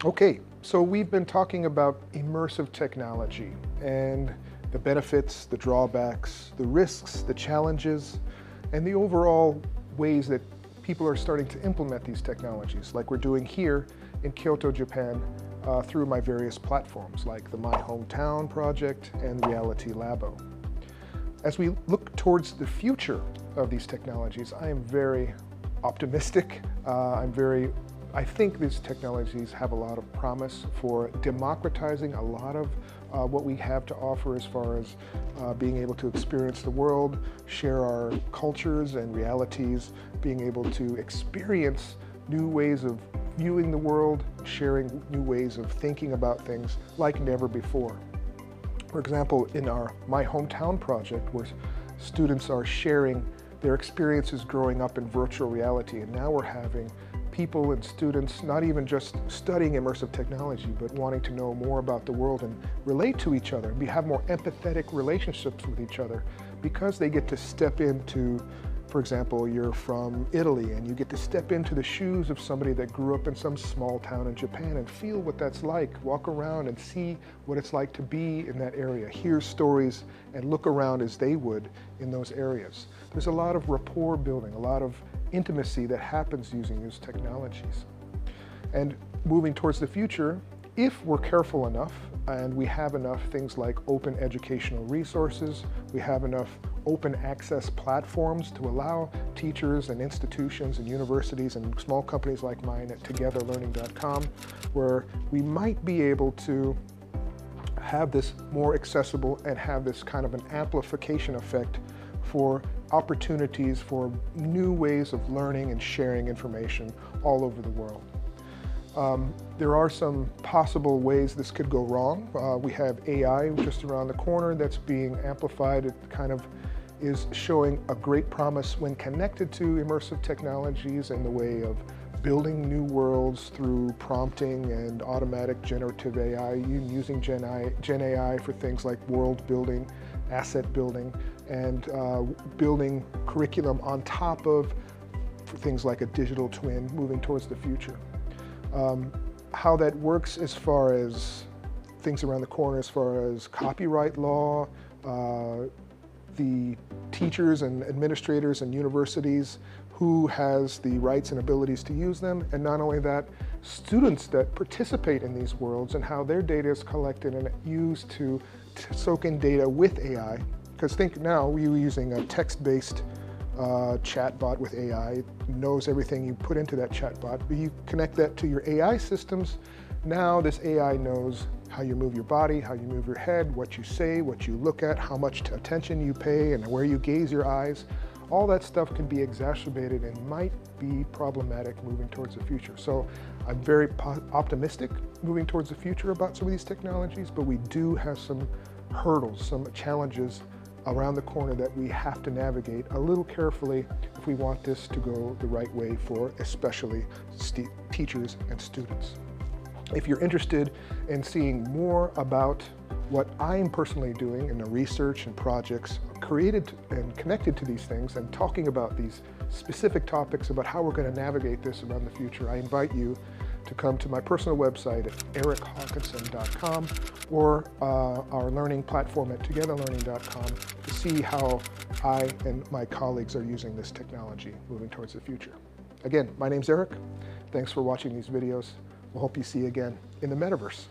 Okay, so we've been talking about immersive technology and the benefits, the drawbacks, the risks, the challenges, and the overall ways that people are starting to implement these technologies, like we're doing here in Kyoto, Japan, through my various platforms, like the My Hometown project and Reality Labo. As we look towards the future of these technologies, I am very optimistic. I think these technologies have a lot of promise for democratizing a lot of what we have to offer as far as being able to experience the world, share our cultures and realities, being able to experience new ways of viewing the world, sharing new ways of thinking about things like never before. For example, in our My Hometown project, where students are sharing their experiences growing up in virtual reality, and now we're having people and students not even just studying immersive technology, but wanting to know more about the world and relate to each other, have more empathetic relationships with each other, because they get to step into, for example, you're from Italy and you get to step into the shoes of somebody that grew up in some small town in Japan and feel what that's like, walk around and see what it's like to be in that area, hear stories and look around as they would in those areas. There's a lot of rapport building, a lot of intimacy that happens using these technologies. And moving towards the future, if we're careful enough and we have enough things like open educational resources, we have enough open access platforms to allow teachers and institutions and universities and small companies like mine at togetherlearning.com, where we might be able to have this more accessible and have this kind of an amplification effect for opportunities for new ways of learning and sharing information all over the world. There are some possible ways this could go wrong. We have AI just around the corner that's being amplified. It kind of is showing a great promise when connected to immersive technologies in the way of building new worlds through prompting and automatic generative AI, using Gen AI for things like world building, asset building, and building curriculum on top of things like a digital twin moving towards the future. How that works as far as things around the corner, as far as copyright law, the teachers and administrators and universities, who has the rights and abilities to use them, and not only that, students that participate in these worlds and how their data is collected and used to soak in data with AI. Because think now, we're using a text-based chatbot with AI. It knows everything you put into that chatbot, but you connect that to your AI systems. Now this AI knows how you move your body, how you move your head, what you say, what you look at, how much attention you pay, and where you gaze your eyes. All that stuff can be exacerbated and might be problematic moving towards the future. So I'm very optimistic moving towards the future about some of these technologies, but we do have some hurdles, some challenges around the corner that we have to navigate a little carefully if we want this to go the right way for especially teachers and students. If you're interested in seeing more about what I'm personally doing in the research and projects created and connected to these things and talking about these specific topics about how we're going to navigate this around the future, I invite you to come to my personal website at erichawkinson.com or our learning platform at togetherlearning.com to see how I and my colleagues are using this technology moving towards the future. Again, my name's Eric. Thanks for watching these videos. We'll hope you see you again in the metaverse.